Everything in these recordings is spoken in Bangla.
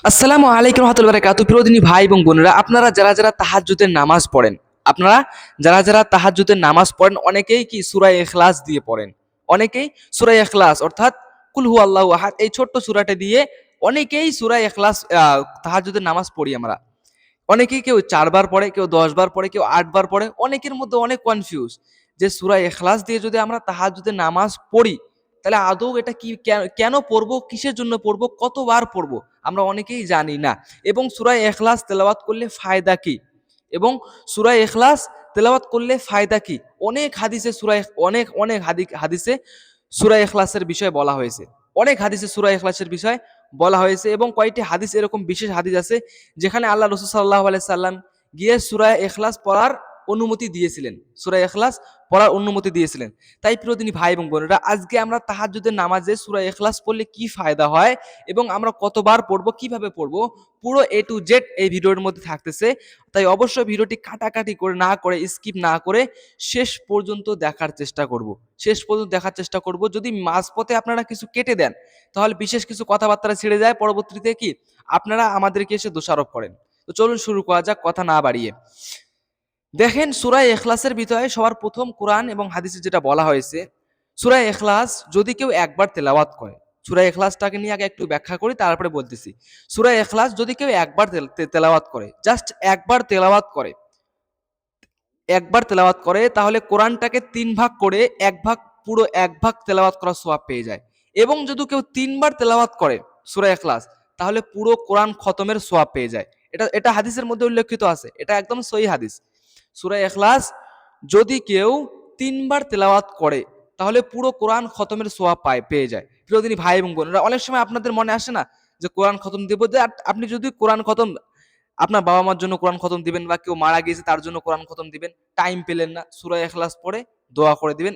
আসসালামু আলাইকুম রহমতুল্লাহি ওয়া বারাকাতুহু। প্রিয়দিনী ভাই এবং বোনেরা, আপনারা যারা যারা তাহাজ্জুদের নামাজ পড়েন, আপনারা যারা যারা তাহাজ্জুদের নামাজ পড়েন, অনেকেই কি সূরা ইখলাস দিয়ে পড়েন। অনেকেই সূরা ইখলাস অর্থাৎ কুল হুয়াল্লাহু আহাদ এই ছোট্ট সূরাটা দিয়ে অনেকেই সূরা ইখলাস তাহাজ্জুদের নামাজ পড়ি আমরা। অনেকেই কেউ ৪ বার পড়ে, কেউ ১০ বার পড়ে, কেউ ৮ বার পড়ে। অনেকের মধ্যে অনেক কনফিউজ যে সূরা ইখলাস দিয়ে যদি আমরা তাহাজ্জুদের নামাজ পড়ি, তাহলে আদৌ এটা কি কেন পড়বো, কিসের জন্য পড়বো, কতবার পড়বো? আমরা অনেকেই জানি না। এবং সূরা ইখলাস তেলাওয়াত করলে ফায়দা কি? এবং সূরা ইখলাস তেলাওয়াত করলে ফায়দা কি? অনেক হাদিসে অনেক হাদিসে সূরা ইখলাসের বিষয়ে বলা হয়েছে। অনেক হাদিসে সূরা ইখলাসের বিষয়ে বলা হয়েছে এবং কয়েকটি হাদিস এরকম বিশেষ হাদিস আছে যেখানে আল্লাহ রাসূল সাল্লাল্লাহু আলাইহি সাল্লাম গিয়ে সূরা ইখলাস পড়ার অনুমতি দিয়েছিলেন। সূরা ইখলাস পড়ার অনুমতি দিয়েছিলেন। তাই প্রিয়দিনী ভাই এবং বোনেরা, আজকে আমরা তাহাজ্জুদের নামাজে সূরা ইখলাস পড়লে কি ফায়দা হয় এবং আমরা কতবার পড়বো, কিভাবে পড়বো, পুরো এ টু জেড এই ভিডিওর মধ্যে থাকতেছে। তাই অবশ্যই ভিডিওটি কাটাকাটি করে না করে, স্কিপ না করে শেষ পর্যন্ত দেখার চেষ্টা করব। শেষ পর্যন্ত দেখার চেষ্টা করব। যদি মাঝপথে আপনারা কিছু কেটে দেন, তাহলে বিশেষ কিছু কথাবার্তা ছেড়ে যায়, পরবর্তীতে কি আপনারা আমাদেরকে এসে দোষারোপ করেন। তো চলুন শুরু করা যাক কথা না বাড়িয়ে। দেখেন, সূরা ইখলাসের ভিতরে সবার প্রথম কোরআন এবং হাদিসে যেটা বলা হয়েছে, সূরা ইখলাস যদি কেউ একবার তেলাওয়াত করে, সূরা ইখলাসটাকে নিয়ে আগে একটু ব্যাখ্যা করি, তারপরে বলতেছি। সূরা ইখলাস যদি কেউ একবার তেলাওয়াত করে, জাস্ট একবার তেলাওয়াত করে, তাহলে কোরআনটাকে ৩ ভাগ করে পুরো এক ভাগ তেলাওয়াত করার সওয়াব পেয়ে যায়। এবং যদি কেউ ৩ বার তেলাওয়াত করে সূরা ইখলাস, তাহলে পুরো কোরআন খতমের সওয়াব পেয়ে যায়। এটা হাদিসের মধ্যে উল্লেখিত আছে। এটা একদম সহিহ হাদিস। সূরা ইখলাস যদি কেউ ৩ বার তেলাওয়াত করে, তাহলে পুরো কোরআন খতমের সওয়াব পেয়ে যায়। প্রিয়দিনী ভাই এবং বোনেরা, অনেক সময় আপনাদের মনে আসে না যে কোরআন খতম দেব, যে আপনি যদি কোরআন খতম আপনার বাবা মার জন্য কোরআন খতম দিবেন, বা কেউ মারা গিয়েছে তার জন্য কোরআন খতম দিবেন, টাইম পেলেন না, সূরা ইখলাস পড়ে দোয়া করে দিবেন।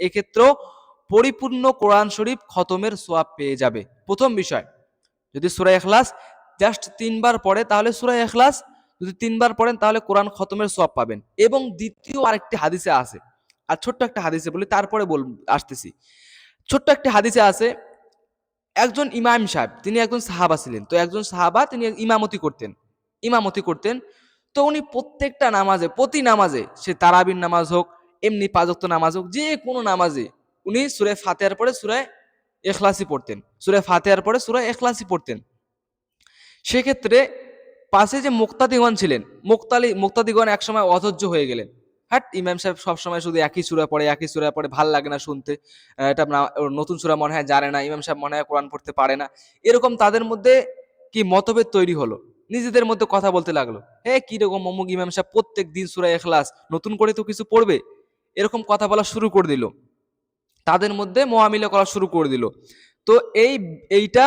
এক্ষেত্রেও পরিপূর্ণ কোরআন শরীফ খতমের সওয়াব পেয়ে যাবে। প্রথম বিষয়, যদি সূরা ইখলাস জাস্ট ৩ বার পড়ে, তাহলে সূরা ইখলাস যদি ৩ বার পড়েন, তাহলে কোরআন খতমের সওয়াব পাবেন। এবং দ্বিতীয় আরেকটি হাদিসে আছে, আর ছোট্ট একটা হাদিসে বলি, তারপরে আসতেছি। ছোট্ট একটা হাদিসে আছে, একজন ইমাম সাহেব, তিনি একজন সাহাবা ছিলেন। তো একজন সাহাবা, তিনি ইমামতি করতেন। তো উনি প্রত্যেকটা নামাজে, প্রতি নামাজে, সে তারাবির নামাজ হোক, এমনি ৫ ওয়াক্ত নামাজ হোক, যে কোনো নামাজে উনি সূরা ফাতিহার পরে সূরা ইখলাসই পড়তেন। সূরা ফাতিহার পরে সূরা ইখলাসই পড়তেন। সেক্ষেত্রে পাশে যে মুক্তাদিগণ ছিলেন, মুক্তাদিগণ একসময় অধৈর্য হয়ে গেলেন। হাট, ইমাম সাহেব সবসময় শুধু একই সূরা পড়ে, ভাল লাগে না শুনতে। এটা ওর নতুন সূরা মনে হয় জানে না, ইমাম সাহেব মনে হয় কোরআন পড়তে পারে না। এরকম তাদের মধ্যে কি মতভেদ তৈরি হলো। নিজেদের মধ্যে কথা বলতে লাগলো, হে কিরকম অমুক ইমাম সাহেব প্রত্যেক দিন সূরা ইখলাস, নতুন করে তো কিছু পড়বে, এরকম কথা বলা শুরু করে দিল। তাদের মধ্যে মোয়ামিলা করা শুরু করে দিল। তো এইটা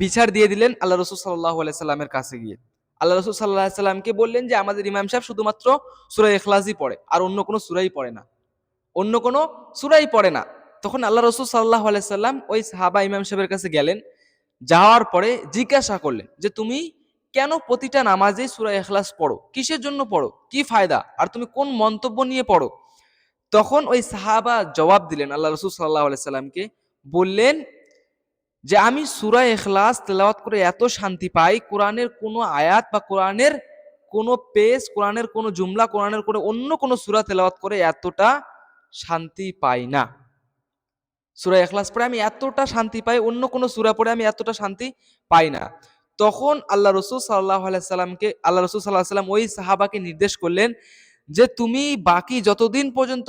বিচার দিয়ে দিলেন আল্লাহ রাসূল সাল্লাল্লাহু আলাইহি সাল্লামের কাছে গিয়ে। আল্লাহ রাসূল সাল্লাল্লাহু আলাইহি সাল্লামকে বললেন যে আমাদের ইমাম সাহেব শুধুমাত্র সূরা ইখলাসই পড়ে, আর অন্য কোনো সূরাই পড়ে না, অন্য কোনো সূরাই পড়ে না। তখন আল্লাহ রাসূল সাল্লাল্লাহু আলাইহি সাল্লাম ওই সাহাবা ইমাম সাহেবের কাছে গেলেন। যাওয়ার পরে জিজ্ঞাসা করলেন যে তুমি কেন প্রতিটা নামাজে সূরা ইখলাস পড়ো, কিসের জন্য পড়ো, কি ফায়দা, আর তুমি কোন মন্তব্য নিয়ে পড়ো? তখন ওই সাহাবা জবাব দিলেন আল্লাহ রাসূল সাল্লাল্লাহু আলাইহি সাল্লামকে, বললেন যে আমি সূরা ইখলাস তেলাওয়াত করে এত শান্তি পাই, কোরআনের কোনো আয়াত বা কোরআনের কোনো পেজ, কোরআনের কোনো জুমলা, কোরআনের কোনো অন্য কোনো সূরা তেলাওয়াত করে এতটা শান্তি পাই না। সূরা ইখলাস পড়ে আমি এতটা শান্তি পাই, অন্য কোনো সূরা পড়ে আমি এতটা শান্তি পাই না। তখন আল্লাহ রাসূল সাল্লাল্লাহু আলাইহি সাল্লাম ওই সাহাবাকে নির্দেশ করলেন যে তুমি বাকি যতদিন পর্যন্ত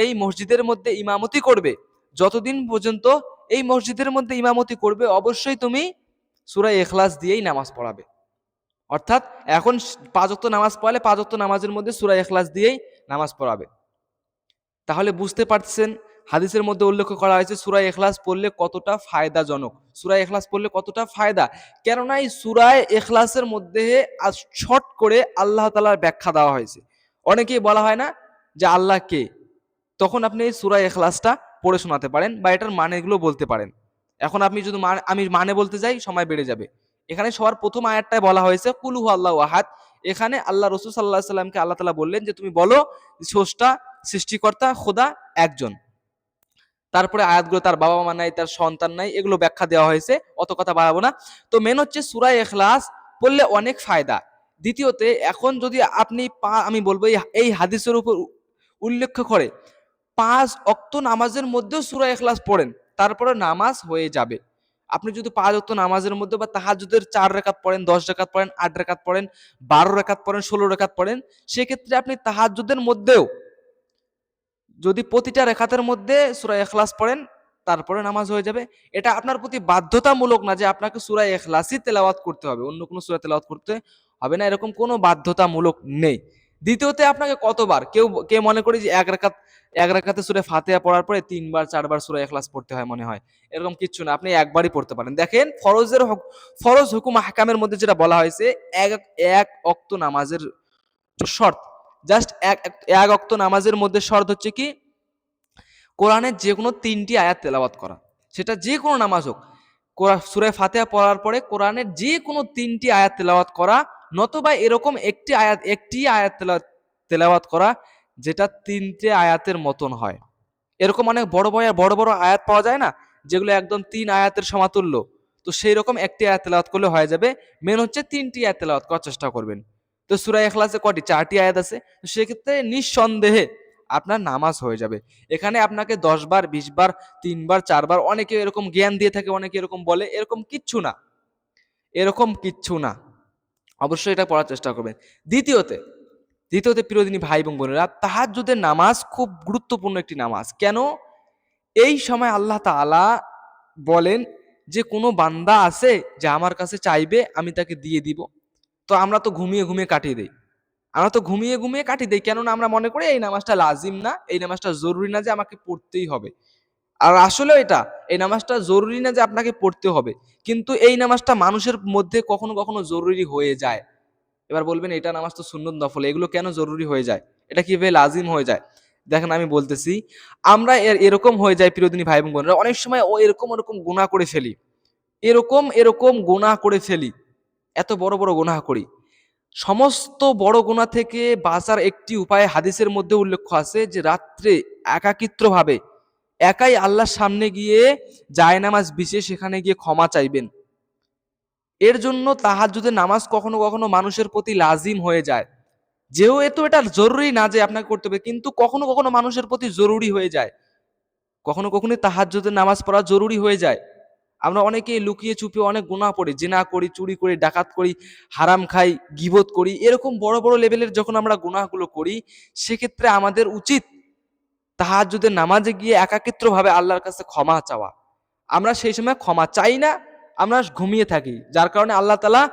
এই মসজিদের মধ্যে ইমামতি করবে, যতদিন পর্যন্ত এই মসজিদের মধ্যে ইমামতি করবে, অবশ্যই তুমি সূরা ইখলাস দিয়েই নামাজ পড়াবে। অর্থাৎ এখন ৫ ওয়াক্ত নামাজ পড়লে ৫ ওয়াক্ত নামাজের মধ্যে সূরা ইখলাস দিয়েই নামাজ পড়াবে। তাহলে বুঝতে পারছেন, হাদিসের মধ্যে উল্লেখ করা হয়েছে সূরা ইখলাস পড়লে কতটা ফায়দাজনক, সূরা ইখলাস পড়লে কতটা ফায়দা। কেননা এই সূরা ইখলাসের মধ্যে শর্ট করে আল্লাহ তাআলার ব্যাখ্যা দেওয়া হয়েছে। অনেকেই বলা হয় না যে আল্লাহ কে, তখন আপনি এই সূরা ইখলাসটা পড়ে শোনাতে পারেন বা এটার মানেগুলো বলতে পারেন। এখন আপনি যদি আমি মানে বলতে যাই, সময় বেড়ে যাবে। এখানে সবার প্রথম আয়াতটায় বলা হয়েছে কুল হুয়াল্লাহু আহাদ। এখানে আল্লাহ রাসূল সাল্লাল্লাহু আলাইহি সাল্লামকে আল্লাহ তাআলা বললেন যে তুমি বলো স্রষ্টা, সৃষ্টিকর্তা খোদা একজন। তারপরে আয়াতগুলো তার বাবা মা নাই, তার সন্তান নাই, এগুলো ব্যাখ্যা দেওয়া হয়েছে, অত কথা বাড়াবো না। তো মেন হচ্ছে সূরা ইখলাস পড়লে অনেক ফায়দা। দ্বিতীয়তে এখন যদি আপনি আমি বলবো এই হাদিসের উপর উল্লেখ করে 5 ওয়াক্ত নামাজের মধ্যেও সূরা ইখলাস পড়েন, তারপরে নামাজ হয়ে যাবে। আপনি যদি 5 ওয়াক্ত নামাজের মধ্যে বা তাহাজ্জুদের 4 রাকাত পড়েন, 10 রাকাত পড়েন, 8 রাকাত পড়েন, 12 রাকাত পড়েন, 16 রাকাত পড়েন, সেক্ষেত্রে আপনি তাহাজ্জুদের মধ্যেও যদি প্রতিটা রেখাতের মধ্যে সূরা ইখলাস পড়েন, তারপরে নামাজ হয়ে যাবে। এটা আপনার প্রতি বাধ্যতামূলক না যে আপনাকে সূরা ইখলাসই তেলাওয়াত করতে হবে, অন্য কোনো সূরা তেলাওয়াত করতে হবে না, এরকম কোনো বাধ্যতামূলক নেই। দ্বিতীয়তে আপনাকে কতবার কেউ মনে করি যে এক রাকাতে সূরা ফাতিহা পড়ার পরে 3 বার 4 বার সূরা ইখলাস পড়তে হয় মনে হয়, এরকম কিচ্ছু না, আপনি একবারই পড়তে পারেন। দেখেন ফরজ হুকুম আহকামের মধ্যে যেটা বলা হয়েছে, এক এক ওয়াক্ত নামাজের শর্ত, জাস্ট এক ওয়াক্ত নামাজের মধ্যে শর্ত হচ্ছে কি কোরআনের যে কোনো 3টি আয়াত তেলাওয়াত করা, সেটা যে কোনো নামাজ হোক। সূরা ফাতিহা পড়ার পরে কোরআনের যে কোনো 3টি আয়াত তেলাওয়াত করা, নতবা এরকম একটি আয়াত তেলাওয়াত করা যেটা 3টে আয়াতের মতন হয়। এরকম অনেক বড় বড় আয়াত পাওয়া যায় না, যেগুলো একদম 3 আয়াতের সমাতুল্য, তো সেই রকম একটি আয়াত তেলাওয়াত করলে হয়ে যাবে। মেন হচ্ছে 3টি আয়াত তেলাওয়াত করার চেষ্টা করবেন। তো সূরা ইখলাসে কয়টি? 4টি আয়াত আছে, তো সেক্ষেত্রে নিঃসন্দেহে আপনার নামাজ হয়ে যাবে। এখানে আপনাকে 10 বার 20 বার 3 বার 4 বার, অনেকে এরকম জ্ঞান দিয়ে থাকে, অনেকে এরকম বলে, এরকম কিচ্ছু না, এরকম কিচ্ছু না। অবশ্যই এটা পড়ার চেষ্টা করবেন। দ্বিতীয়তে প্রিয়দিনী ভাই এবং বোনেরা, তাহাজ্জুদের নামাজ খুব গুরুত্বপূর্ণ একটি নামাজ। কেন? এই সময় আল্লাহ তাআলা বলেন যে কোনো বান্দা আছে যে আমার কাছে চাইবে, আমি তাকে দিয়ে দিব। তো আমরা তো ঘুমিয়ে ঘুমিয়ে কাটিয়ে দেই, কেননা আমরা মনে করি এই নামাজটা লাজিম না, এই নামাজটা জরুরি না যে আমাকে পড়তেই হবে। আর আসলে এই নামাজটা জরুরি না যে আপনাকে পড়তে হবে, কিন্তু এই নামাজটা মানুষের মধ্যে কখনো কখনো জরুরি হয়ে যায়। এবার বলবেন এটা নামাজ তো সুন্নত নফল, এগুলো কেন জরুরি হয়ে যায়, এটা কিভাবে লাজিম হয়ে যায়? দেখেন আমি বলতেছি, আমরা এরকম হয়ে যায় প্রিয়দিনী ভাই এবং বোনেরা, অনেক সময় এরকম গুনাহ করে ফেলি, এরকম গুনাহ করে ফেলি, এত বড় বড় গুনাহ করি। সমস্ত বড় গুনাহ থেকে বাঁচার একটি উপায় হাদিসের মধ্যে উল্লেখ আছে, যে রাত্রে একাকিত্রভাবে একাই আল্লাহর সামনে গিয়ে জায়নামাজ বিছিয়ে সেখানে গিয়ে ক্ষমা চাইবেন। এর জন্য তাহাজ্জুদের নামাজ কখনো কখনো মানুষের প্রতি লাজিম হয়ে যায়, যেহেতু এটা জরুরি না যে আপনাকে করতে হবে, কিন্তু কখনো কখনো মানুষের প্রতি জরুরি হয়ে যায়। কখনো কখনো তাহাজ্জুদের নামাজ পড়া জরুরি হয়ে যায়। আমরা অনেকে লুকিয়ে চুপিয়ে অনেক গুনাহ করি, জিনা করি, চুরি করি, ডাকাত করি, হারাম খাই, গীবত করি, এরকম বড় বড় লেভেলের যখন আমরা গুনাহগুলো করি, সেক্ষেত্রে আমাদের উচিত তাহাজ্জুদের নামাজে গিয়ে একাকিত্রভাবে আল্লাহর কাছে ক্ষমা চাওয়া। আমরা সেই সময় ক্ষমা চাই না, আমরা ঘুমিয়ে থাকি, যার কারণে আল্লাহ তাআলা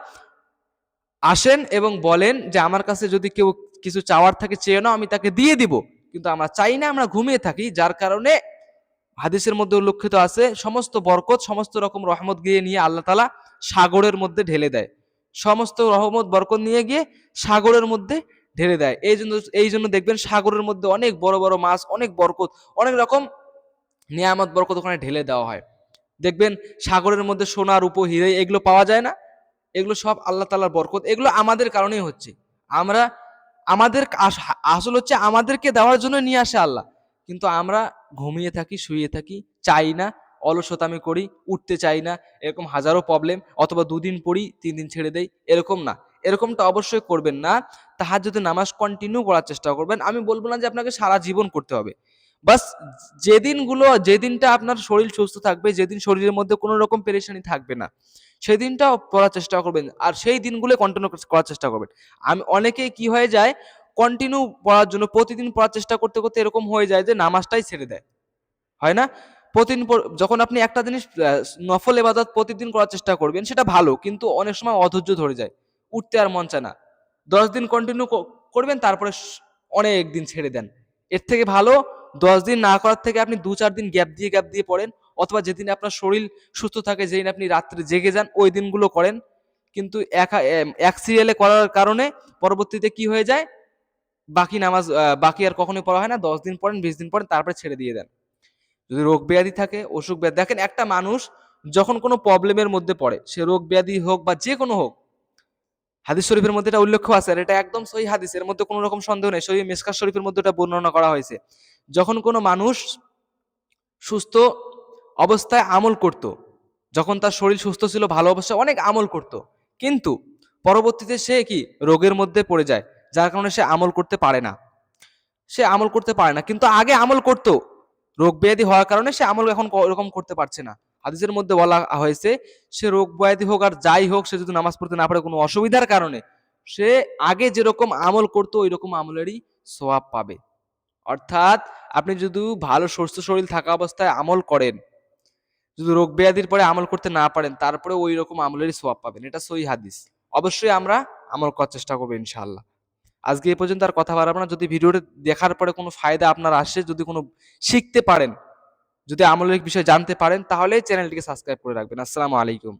আসেন এবং বলেন যে আমার কাছে যদি কেউ কিছু চাওয়ার থাকে চেয়ে নাও, আমি তাকে দিয়ে দিব। কিন্তু আমরা চাই না, আমরা ঘুমিয়ে থাকি, যার কারণে হাদিসের মধ্যে উল্লেখিত আছে সমস্ত বরকত, সমস্ত রকম রহমত গিয়ে নিয়ে আল্লাহ তাআলা সাগরের মধ্যে ঢেলে দেয়, সমস্ত রহমত বরকত নিয়ে গিয়ে সাগরের মধ্যে ঢেলে দেয়। এই জন্য দেখবেন সাগরের মধ্যে অনেক বড় বড় মাছ, অনেক বরকত, অনেক রকম নিয়ামত বরকত ওখানে ঢেলে দেওয়া হয়। দেখবেন সাগরের মধ্যে সোনা রূপো হিরে এগুলো পাওয়া যায় না, এগুলো সব আল্লাহ তাআলার বরকত, এগুলো আমাদের কারণেই হচ্ছে। আমরা আমাদের আসল হচ্ছে আমাদেরকে দেওয়ার জন্য নিয়ে আসে আল্লাহ, কিন্তু আমরা ঘুমিয়ে থাকি, শুয়ে থাকি, চাই না, অলসতামি করি, উঠতে চাই না, এরকম হাজারো প্রবলেম, অথবা 2 দিন পড়ি 3 দিন ছেড়ে দেই, এরকম না, এরকমটা অবশ্যই করবেন না। তাহাজ্জুদের নামাজ কন্টিনিউ করার চেষ্টা করবেন। আমি বলবো না যে আপনাকে সারা জীবন করতে হবে, বাস যেদিনটা আপনার শরীর সুস্থ থাকবে, যেদিন শরীরের মধ্যে কোনো রকম পেরেশানি থাকবে না, সেদিনটা পড়ার চেষ্টা করবেন, আর সেই দিনগুলো কন্টিনিউ করার চেষ্টা করবেন। অনেকেই কি হয়ে যায়, কন্টিনিউ পড়ার জন্য প্রতিদিন পড়ার চেষ্টা করতে করতে এরকম হয়ে যায় যে নামাজটাই ছেড়ে দেয়, হয় না? প্রতিদিন যখন আপনি একটা জিনিস নফল ইবাদত প্রতিদিন করার চেষ্টা করবেন, সেটা ভালো, কিন্তু অনেক সময় অধৈর্য ধরে যায়, উঠতে আর মন চায় না। 10 দিন কন্টিনিউ করবেন, তারপরে অনেক দিন ছেড়ে দেন। এর থেকে ভালো 10 দিন না করার থেকে আপনি 2-4 দিন গ্যাপ দিয়ে পড়েন, অথবা যেদিন আপনার শরীর সুস্থ থাকে, যেদিন আপনি রাত্রে জেগে যান, ওই দিনগুলো করেন। কিন্তু এক সিরিয়ালে করার কারণে পরবর্তীতে কি হয়ে যায়, বাকি আর কখনোই পড়া হয় না। 10 দিন পড়েন, 20 দিন পড়েন, তারপরে ছেড়ে দিয়ে দেন। যদি রোগ ব্যাধি থাকে, অসুখ ব্যাধি, দেখেন একটা মানুষ যখন কোনো প্রবলেমের মধ্যে পড়ে, সে রোগ ব্যাধি হোক বা যে কোনো হোক, হাদিস শরীফের মধ্যে এটা উল্লেখ আছে, আর এটা একদম সহিহ হাদিস, এর মধ্যে কোনো রকম সন্দেহ নেই, সহিহ মিশকাত শরীফের মধ্যে এটা বর্ণনা করা হয়েছে। যখন কোনো মানুষ সুস্থ অবস্থায় আমল করত, যখন তার শরীর সুস্থ ছিল ভালো অবস্থায় অনেক আমল করত, কিন্তু পরবর্তীতে সে কি রোগের মধ্যে পড়ে যায়, যার কারণে সে আমল করতে পারে না। সে আমল করতে পারে না, কিন্তু আগে আমল করত, রোগ ব্যাধি হওয়ার কারণে সে আমল এখন এরকম করতে পারছে না। হাদিসের মধ্যে বলা হয়েছে সে রোগ ব্যাধি হোক আর যাই হোক, সে যদি নামাজ পড়তে না পারে কোনো অসুবিধার কারণে, সে আগে যেরকম আমল করতো ওই রকম আমলেরই সওয়াব পাবে। অর্থাৎ আপনি যদি ভালো সুস্থ শরীর থাকা অবস্থায় আমল করেন, যদি রোগ ব্যাধির পরে আমল করতে না পারেন, তারপরে ওই রকম আমলেরই সওয়াব পাবেন। এটা সহিহ হাদিস। অবশ্যই আমরা আমল করার চেষ্টা করবো ইনশাআল্লাহ। আজকে এই পর্যন্ত আর কথা বাড়াবো না। যদি ভিডিওটা দেখার পরে কোনো ফায়দা আপনার আসে, যদি কোনো শিখতে পারেন, যদি আমলের বিষয়ে জানতে পারেন, তাহলে চ্যানেলটিকে সাবস্ক্রাইব করে রাখবেন। আসসালামু আলাইকুম।